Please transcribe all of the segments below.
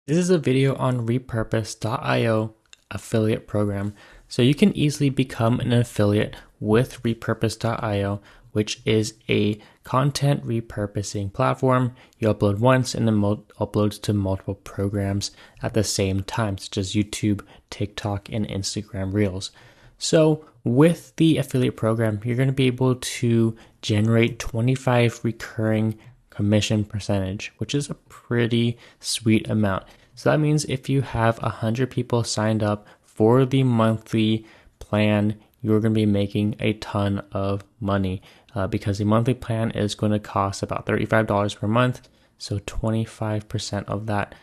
This is a video on Repurpose.io affiliate program. So you can easily become an affiliate with Repurpose.io, which is a content repurposing platform. You upload once and then uploads to multiple programs at the same time, such as YouTube, TikTok, and Instagram Reels. So with the affiliate program, you're going to be able to generate 25 recurring commission percentage, which is a pretty sweet amount. So that means if you have 100 people signed up for the monthly plan, you're going to be making a ton of money because the monthly plan is going to cost about $35 per month. So 25% of that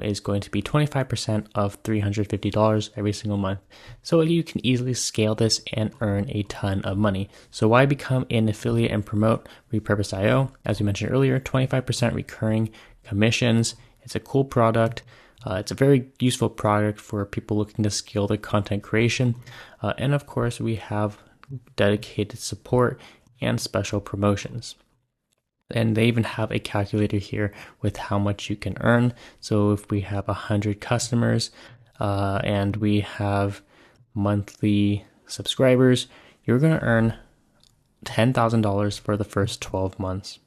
is going to be 25% of $350 every single month. So you can easily scale this and earn a ton of money. So why become an affiliate and promote Repurpose.io? As we mentioned earlier, 25% recurring commissions. It's a cool product. It's a very useful product for people looking to scale their content creation. And of course, we have dedicated support and special promotions. And they even have a calculator here with how much you can earn. So if we have 100 customers and we have monthly subscribers, you're going to earn $10,000 for the first 12 months.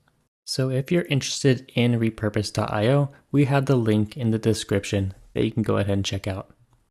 So if you're interested in Repurpose.io, we have the link in the description that you can go ahead and check out.